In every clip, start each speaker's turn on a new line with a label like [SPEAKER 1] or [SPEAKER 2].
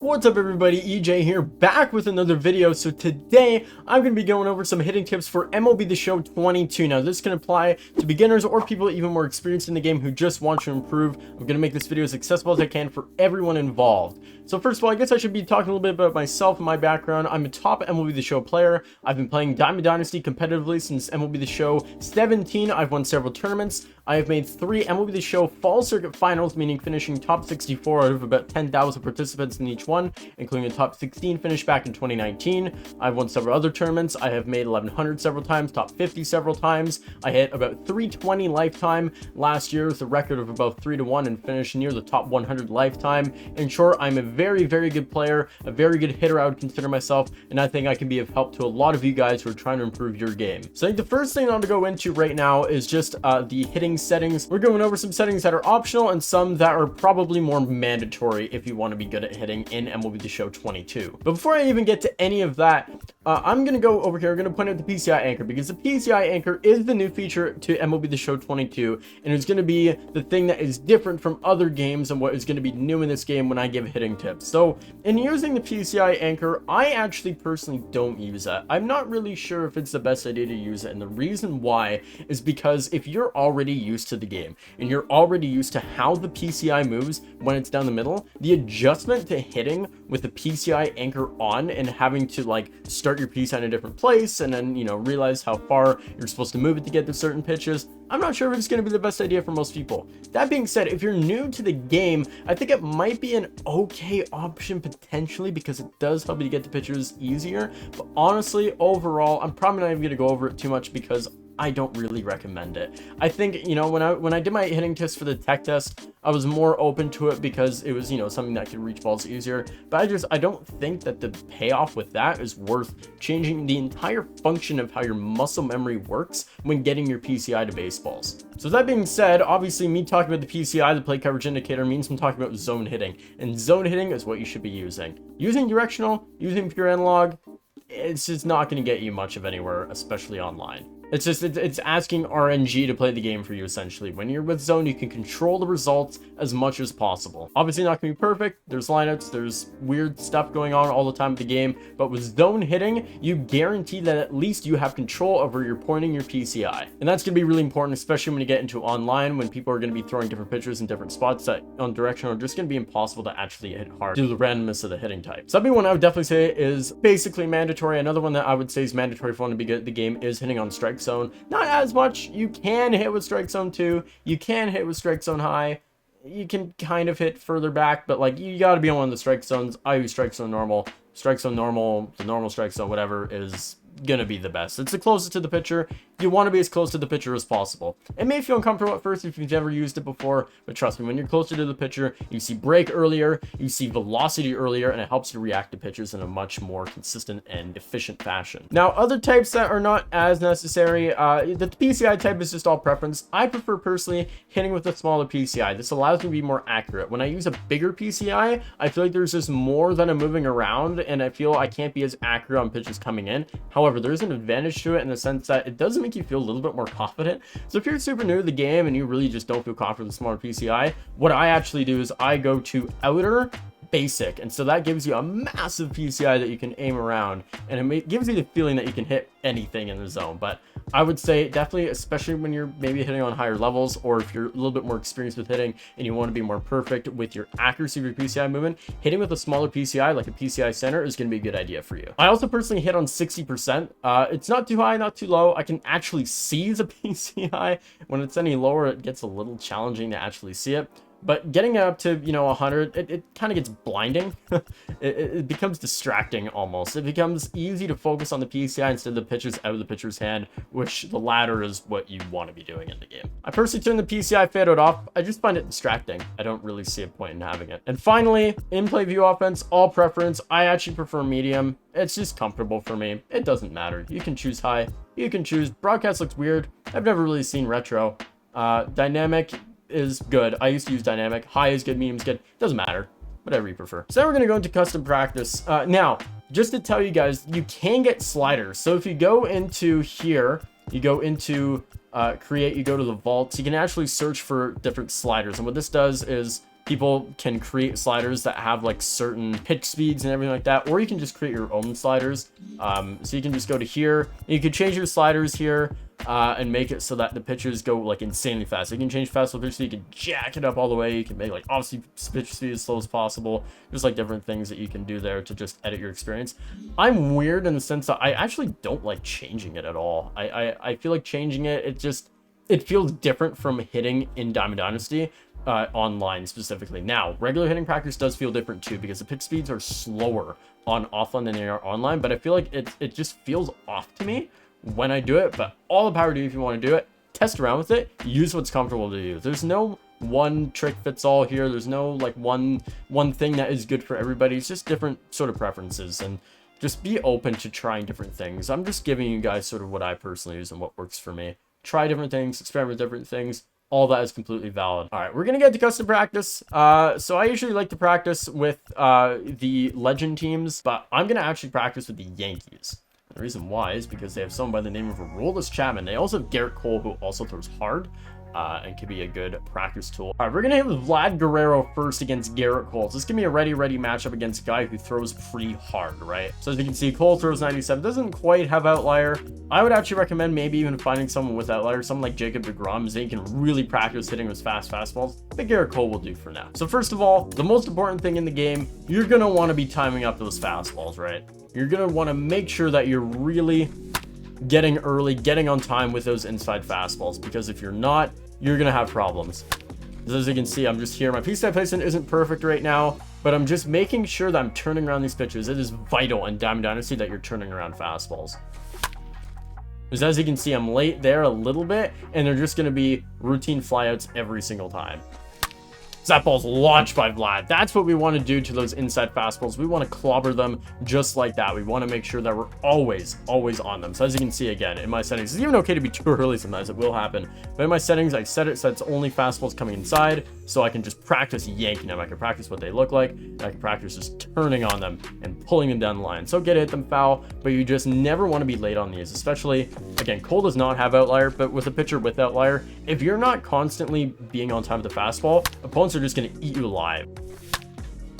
[SPEAKER 1] What's up everybody, EJ here, back with another video. So today I'm going to be going over some hitting tips for MLB The Show 22. Now this can apply to beginners or people even more experienced in the game who just want to improve. I'm going to make this video as accessible as I can for everyone involved. So first of all, I guess I should be talking a little bit about myself and my background. I'm a top MLB The Show player. I've been playing Diamond Dynasty competitively since MLB The Show 17. I've won several tournaments. I have made 3 MLB The Show Fall Circuit Finals, meaning finishing top 64 out of about 10,000 participants in each one, including a top 16 finish back in 2019. I've won several other tournaments. I have made 1100 several times, top 50 several times. I hit about 320 lifetime last year with a record of about 3-1 and finished near the top 100 lifetime. In short, I'm a very, very good player, a very good hitter I would consider myself, and I think I can be of help to a lot of you guys who are trying to improve your game. So I think the first thing I want to go into right now is just the hitting settings. We're going over some settings that are optional and some that are probably more mandatory if you want to be good at hitting in MLB The Show 22. But before I even get to any of that, I'm going to go over here. I'm going to point out the PCI anchor, because the PCI anchor is the new feature to MLB The Show 22, and it's going to be the thing that is different from other games and what is going to be new in this game when I give hitting tips. So in using the PCI anchor, I actually personally don't use it. I'm not really sure if it's the best idea to use it, and the reason why is because if you're already used to the game and you're already used to how the PCI moves when it's down the middle, the adjustment to hitting with the PCI anchor on and having to like start your PCI in a different place and then, you know, realize how far you're supposed to move it to get to certain pitches, I'm not sure if it's going to be the best idea for most people. That being said, if you're new to the game, I think it might be an okay option potentially, because it does help you to get to pitches easier. But honestly, overall, I'm probably not even going to go over it too much because I don't really recommend it. I think, you know, when I did my hitting tips for the tech test, I was more open to it because it was, you know, something that could reach balls easier. But I don't think that the payoff with that is worth changing the entire function of how your muscle memory works when getting your PCI to baseballs. So that being said, obviously me talking about the PCI, the play coverage indicator, means I'm talking about zone hitting. And zone hitting is what you should be using. Using directional, using pure analog, it's just not going to get you much of anywhere, especially online. It's asking RNG to play the game for you, essentially. When you're with zone, you can control the results as much as possible. Obviously not gonna be perfect. There's lineouts, there's weird stuff going on all the time with the game, but with zone hitting, you guarantee that at least you have control over your pointing your PCI. And that's gonna be really important, especially when you get into online, when people are gonna be throwing different pitches in different spots that on direction are just gonna be impossible to actually hit hard due to the randomness of the hitting type. Something one I would definitely say is basically mandatory. Another one that I would say is mandatory for one to be good at the game is hitting on strike zone. Not as much. You can hit with strike zone 2. You can hit with strike zone high. You can kind of hit further back, but like you got to be on one of the strike zones. I use strike zone normal. Strike zone normal, the normal strike zone, whatever, is gonna be the best. It's the closest to the pitcher. You want to be as close to the pitcher as possible. It may feel uncomfortable at first if you've never used it before, but trust me, when you're closer to the pitcher, you see break earlier, you see velocity earlier, and it helps you react to pitches in a much more consistent and efficient fashion. Now, other types that are not as necessary, the PCI type is just all preference. I prefer personally hitting with a smaller PCI. This allows me to be more accurate. When I use a bigger PCI, I feel like there's just more that I'm moving around, and I feel I can't be as accurate on pitches coming in. However, there is an advantage to it in the sense that it does make you feel a little bit more confident. So if you're super new to the game and you really just don't feel confident with smaller PCI, what I actually do is I go to outer basic, and so that gives you a massive PCI that you can aim around, and it gives you the feeling that you can hit anything in the zone. But I would say definitely, especially when you're maybe hitting on higher levels, or if you're a little bit more experienced with hitting and you want to be more perfect with your accuracy of your PCI movement, hitting with a smaller PCI like a PCI center is going to be a good idea for you. I also personally hit on 60%. It's not too high, not too low. I can actually see the PCI. When it's any lower, it gets a little challenging to actually see it. But getting it up to, you know, 100, it kind of gets blinding. it becomes distracting almost. It becomes easy to focus on the PCI instead of the pitches out of the pitcher's hand, which the latter is what you want to be doing in the game. I personally turn the PCI fade out off. I just find it distracting. I don't really see a point in having it. And finally, in-play view offense, all preference. I actually prefer medium. It's just comfortable for me. It doesn't matter. You can choose high. You can choose. Broadcast looks weird. I've never really seen retro. Dynamic is good. I used to use dynamic. High is good, medium is good. Doesn't matter. Whatever you prefer. So now we're going to go into custom practice. Now, just to tell you guys, you can get sliders. So if you go into here, you go into create, you go to the vaults, you can actually search for different sliders. And what this does is People can create sliders that have like certain pitch speeds and everything like that, or you can just create your own sliders. So you can just go to here, you can change your sliders here, and make it so that the pitches go like insanely fast. You can change fastball pitch speed, you can jack it up all the way, you can make like obviously pitch speed as slow as possible. There's like different things that you can do there to just edit your experience. I'm weird in the sense that I actually don't like changing it at all. I feel like changing it, it feels different from hitting in Diamond Dynasty, online specifically. Now, regular hitting practice does feel different too, because the pitch speeds are slower on offline than they are online, but I feel like it just feels off to me when I do it. But all the power to you if you want to do it. Test around with it, use what's comfortable to you. There's no one trick fits all here. There's no like one thing that is good for everybody. It's just different sort of preferences, and just be open to trying different things. I'm just giving you guys sort of what I personally use and what works for me. Try different things, experiment with different things. All that is completely valid. All right, we're gonna get to custom practice. So I usually like to practice with the legend teams, but I'm gonna actually practice with the Yankees. The reason why is because they have someone by the name of Aroldis Chapman. They also have Garrett Cole, who also throws hard, and can be a good practice tool. All right, we're gonna hit with Vlad Guerrero first against Garrett Cole. So this is gonna be a ready matchup against a guy who throws pretty hard, right? So as you can see, Cole throws 97, doesn't quite have outlier. I would actually recommend maybe even finding someone with outlier, someone like Jacob deGrom, so he can really practice hitting with fast fastballs. But Garrett Cole will do for now. So first of all, the most important thing in the game, you're gonna want to be timing up those fastballs, right? You're gonna want to make sure that you're really getting early, getting on time with those inside fastballs, because if you're not, you're gonna have problems. As you can see, I'm just here. My PCI placement isn't perfect right now, but I'm just making sure that I'm turning around these pitches. It is vital in Diamond Dynasty that you're turning around fastballs. Because as you can see, I'm late there a little bit, and they're just gonna be routine flyouts every single time. So that ball's launched by Vlad. That's what we want to do to those inside fastballs. We want to clobber them just like that. We want to make sure that we're always on them. So as you can see, again, in my settings, it's even okay to be too early sometimes. It will happen. But in my settings, I set it so it's only fastballs coming inside, so I can just practice yanking them. I can practice what they look like, and I can practice just turning on them and pulling them down the line. So get hit them foul, but you just never want to be late on these, especially, again, Cole does not have outlier, but with a pitcher with outlier, if you're not constantly being on time with the fastball, opponents are just going to eat you alive.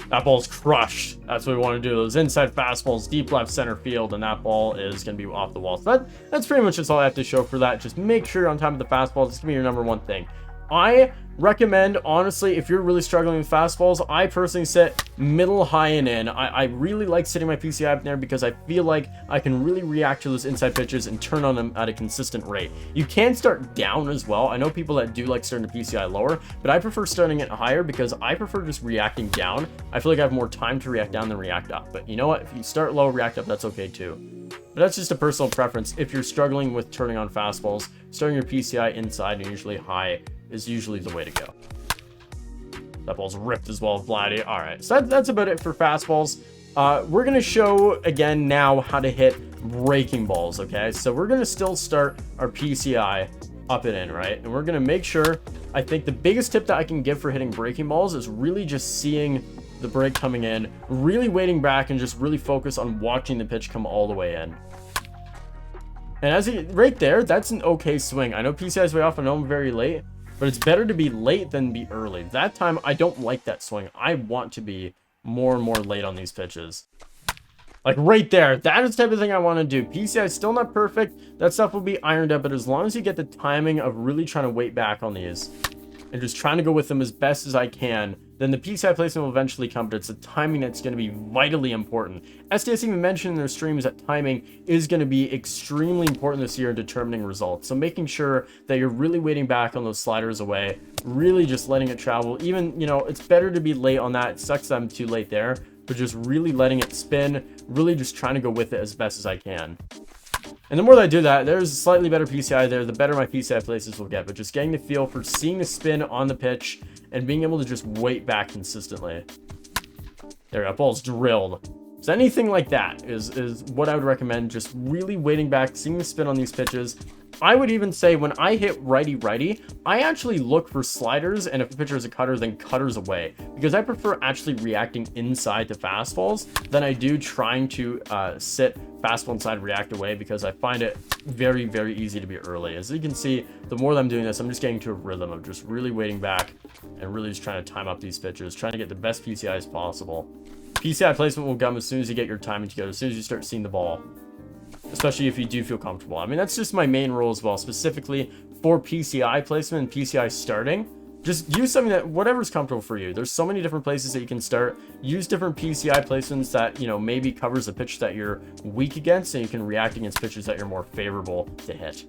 [SPEAKER 1] That ball's crushed. That's what we want to do. Those inside fastballs, deep left center field, and that ball is going to be off the wall. So that's pretty much just all I have to show for that. Just make sure you're on time with the fastballs. It's going to be your number one thing. I recommend, honestly, if you're really struggling with fastballs, I personally sit middle, high, and in. I really like sitting my PCI up there because I feel like I can really react to those inside pitches and turn on them at a consistent rate. You can start down as well. I know people that do like starting the PCI lower, but I prefer starting it higher because I prefer just reacting down. I feel like I have more time to react down than react up. But you know what? If you start low, react up, that's okay too. But that's just a personal preference. If you're struggling with turning on fastballs, starting your PCI inside and usually high is usually the way to go. That ball's ripped as well, Vladdy. All right, so that's about it for fastballs. We're gonna show again now how to hit breaking balls. Okay, so we're gonna still start our PCI up and in, right? And we're gonna make sure, I think the biggest tip that I can give for hitting breaking balls is really just seeing the break coming in, really waiting back, and just really focus on watching the pitch come all the way in. And as you right there, that's an okay swing. I know PCI is way off, I know I'm very late, but it's better to be late than be early. That time, I don't like that swing. I want to be more and more late on these pitches. Like right there, that is the type of thing I want to do. PCI is still not perfect. That stuff will be ironed up, but as long as you get the timing of really trying to wait back on these and just trying to go with them as best as I can, then the PCI placement will eventually come, but it's the timing that's going to be vitally important. SDS even mentioned in their streams that timing is going to be extremely important this year in determining results. So making sure that you're really waiting back on those sliders away, really just letting it travel. Even, you know, it's better to be late on that. It sucks that I'm too late there, but just really letting it spin, really just trying to go with it as best as I can. And the more that I do that, there's a slightly better PCI there, the better my PCI places will get. But just getting the feel for seeing the spin on the pitch and being able to just wait back consistently. There, that ball's drilled. So anything like that is what I would recommend. Just really waiting back, seeing the spin on these pitches, I would even say when I hit righty, I actually look for sliders, and if a pitcher is a cutter, then cutters away, because I prefer actually reacting inside to fastballs than I do trying to sit fastball inside, react away, because I find it very, very easy to be early. As you can see, the more that I'm doing this, I'm just getting to a rhythm of just really waiting back and really just trying to time up these pitches, trying to get the best PCI as possible. PCI placement will come as soon as you get your timing together, as soon as you start seeing the ball. Especially if you do feel comfortable. I mean, that's just my main rule as well, specifically for PCI placement and PCI starting. Just use something that, whatever's comfortable for you. There's so many different places that you can start. Use different PCI placements that, you know, maybe covers a pitch that you're weak against, and you can react against pitches that you're more favorable to hit.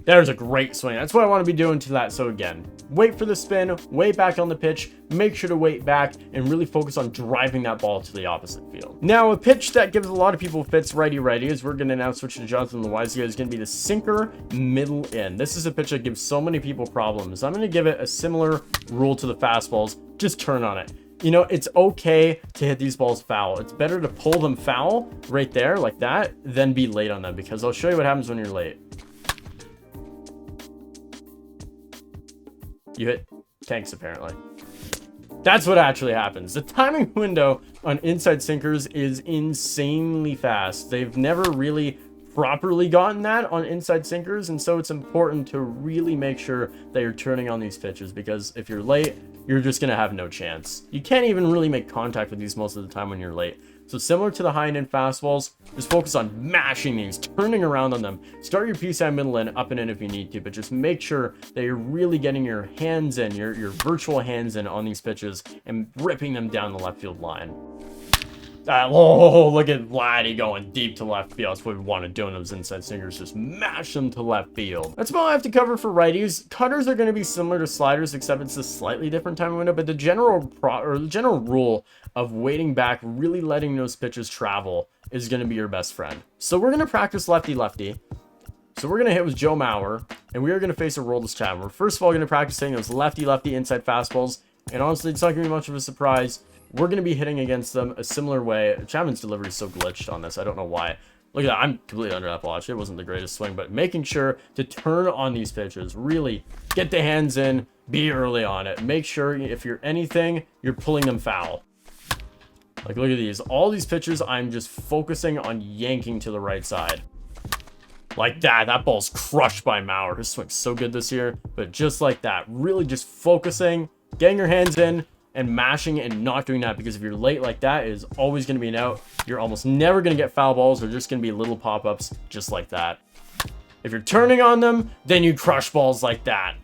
[SPEAKER 1] There's a great swing. That's what I want to be doing to that. So again, wait for the spin, wait back on the pitch, make sure to wait back, and really focus on driving that ball to the opposite field. Now, a pitch that gives a lot of people fits righty, as we're going to now switch to Jonathan Loaiza, is going to be the sinker middle in. This is a pitch that gives so many people problems. I'm going to give it a similar rule to the fastballs. Just turn on it. You know, it's okay to hit these balls foul. It's better to pull them foul right there like that than be late on them, because I'll show you what happens when you're late. You hit tanks, apparently. That's what actually happens. The timing window on inside sinkers is insanely fast. They've never really properly gotten that on inside sinkers, and so it's important to really make sure that you're turning on these pitches, because if you're late, you're just going to have no chance. You can't even really make contact with these most of the time when you're late. So similar to the high and in fastballs, just focus on mashing these, turning around on them. Start your PCI middle in, up and in if you need to, but just make sure that you're really getting your hands in, your virtual hands in on these pitches and ripping them down the left field line. Oh, look at Vladdy going deep to left field. That's what we want to do in those inside sinkers. Just mash them to left field. That's all I have to cover for righties. Cutters are going to be similar to sliders, except it's a slightly different time window. But the general rule of waiting back, really letting those pitches travel, is going to be your best friend. So we're going to practice lefty-lefty. So we're going to hit with Joe Mauer, and we are going to face a rollless Chapman. We're first of all going to practice hitting those lefty-lefty inside fastballs. And honestly, it's not going to be much of a surprise. We're going to be hitting against them a similar way. Chapman's delivery is so glitched on this. I don't know why. Look at that. I'm completely under that ball. Actually, it wasn't the greatest swing, but making sure to turn on these pitches. Really get the hands in. Be early on it. Make sure if you're anything, you're pulling them foul. Like, look at these. All these pitches, I'm just focusing on yanking to the right side. Like that. That ball's crushed by Mauer. His swing's so good this year. But just like that. Really just focusing, getting your hands in, and mashing and not doing that, because if you're late like that, it is always going to be an out. You're almost never going to get foul balls. They're just going to be little pop-ups just like that. If you're turning on them, then you crush balls like that.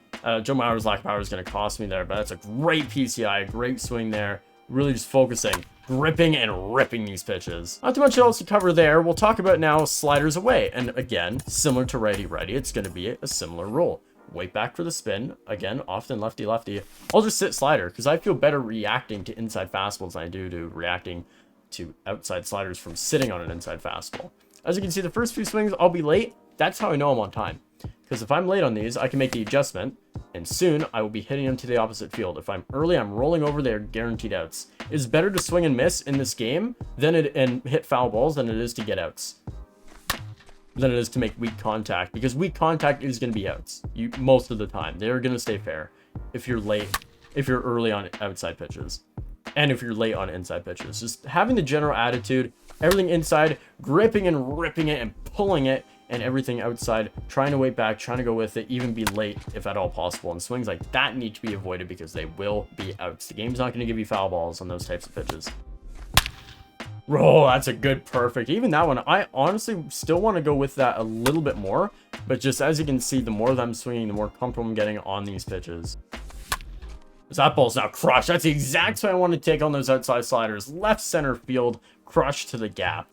[SPEAKER 1] Joe Mauer's lack of power is going to cost me there, but that's a great PCI, great swing there. Really just focusing, gripping and ripping these pitches. Not too much else to cover there. We'll talk about now sliders away. And again, similar to righty-righty, it's going to be a similar rule. Wait back for the spin. Again, often lefty-lefty. I'll just sit slider, because I feel better reacting to inside fastballs than I do to reacting to outside sliders from sitting on an inside fastball. As you can see, the first few swings, I'll be late. That's how I know I'm on time. Because if I'm late on these, I can make the adjustment, and soon I will be hitting them to the opposite field. If I'm early, I'm rolling over their guaranteed outs. It's better to swing and miss in this game and hit foul balls than it is to get outs. Than it is to make weak contact, because weak contact is going to be outs most of the time. They're going to stay fair if you're late, if you're early on outside pitches, and if you're late on inside pitches. Just having the general attitude, everything inside, gripping and ripping it and pulling it, and everything outside, trying to wait back, trying to go with it, even be late if at all possible. And swings like that need to be avoided, because they will be outs. The game's not going to give you foul balls on those types of pitches. Oh, that's a good perfect. Even that one, I honestly still want to go with that a little bit more. But just as you can see, the more that I'm swinging, the more comfortable I'm getting on these pitches. That ball's now crushed. That's the exact way I want to take on those outside sliders. Left center field, crushed to the gap.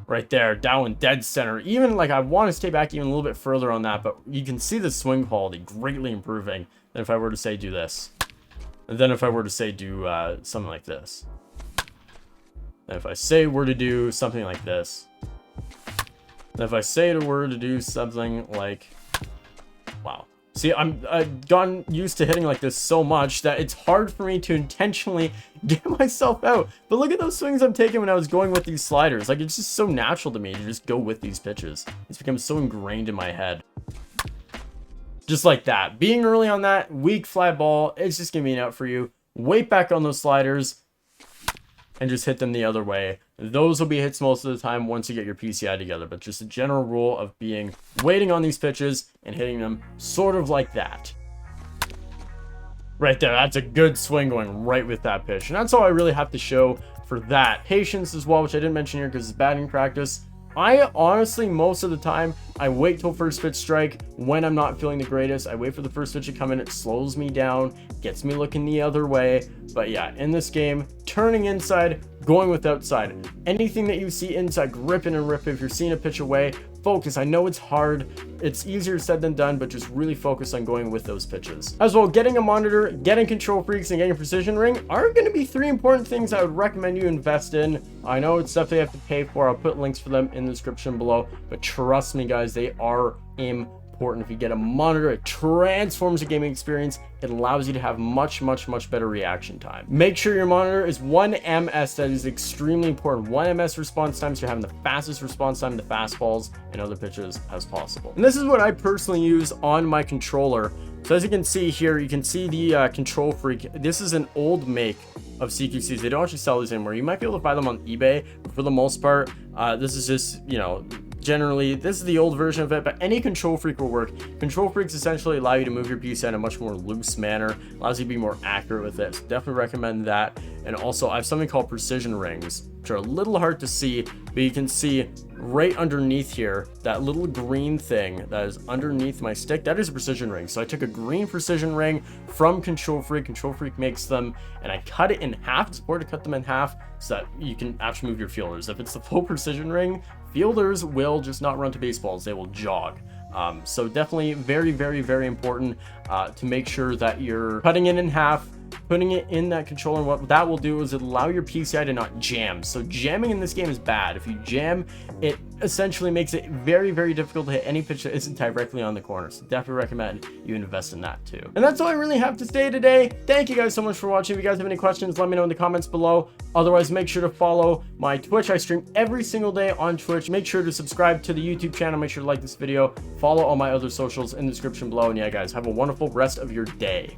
[SPEAKER 1] Right there, down in dead center. Even like I want to stay back even a little bit further on that, but you can see the swing quality greatly improving than if I were to say do this. And then if I were to say do something like this. And if I say were to do something like this, and if I say were to do something like, wow, See, I've gotten used to hitting like this so much that it's hard for me to intentionally get myself out. But look at those swings I'm taking when I was going with these sliders. Like, it's just so natural to me to just go with these pitches. It's become so ingrained in my head. Just like that. Being early on that, weak fly ball, it's just gonna be an out for you. Wait back on those sliders and just hit them the other way. Those will be hits most of the time once you get your PCI together, but just a general rule of waiting on these pitches and hitting them sort of like that. Right there, that's a good swing going right with that pitch. And that's all I really have to show for that. Patience as well, which I didn't mention here because it's batting practice. I honestly, most of the time, I wait till first pitch strike when I'm not feeling the greatest. I wait for the first pitch to come in. It slows me down, gets me looking the other way. But yeah, in this game, turning inside, going with outside. Anything that you see inside, gripping and ripping. If you're seeing a pitch away, focus. I know it's hard. It's easier said than done, but just really focus on going with those pitches. As well, getting a monitor, getting control freaks, and getting a precision ring are going to be 3 important things I would recommend you invest in. I know it's stuff they have to pay for. I'll put links for them in the description below, but trust me, guys, they are important. If you get a monitor, it transforms the gaming experience. It allows you to have much better reaction time. Make sure your monitor is 1 ms. That is extremely important. 1 ms response time, so you're having the fastest response time to fastballs and other pitches as possible. And this is what I personally use on my controller. So as you can see here, you can see the Control Freak. This is an old make of CQCs. They don't actually sell these anymore. You might be able to buy them on eBay, but for the most part, this is just, you know, generally this is the old version of it, but any Control Freak will work. Control Freaks essentially allow you to move your PCI in a much more loose manner, allows you to be more accurate with it, so definitely recommend that. And also I have something called precision rings, which are a little hard to see, but you can see right underneath here, that little green thing that is underneath my stick, that is a precision ring. So I took a green precision ring from Control Freak. Control Freak makes them, and I cut it in half. It's important to cut them in half so that you can actually move your fielders. If it's the full precision ring, fielders will just not run to baseballs, they will jog. So definitely very important to make sure that you're cutting it in half, putting it in that controller. And what that will do is it allow your PCI to not jam. So jamming in this game is bad. If you jam, it essentially makes it very difficult to hit any pitch that isn't directly on the corner. So definitely recommend you invest in that too. And that's all I really have to say today. Thank you guys so much for watching. If you guys have any questions, let me know in the comments below. Otherwise, make sure to follow my Twitch. I stream every single day on Twitch. Make sure to subscribe to the YouTube channel. Make sure to like this video. Follow all my other socials in the description below. And yeah, guys, have a wonderful rest of your day.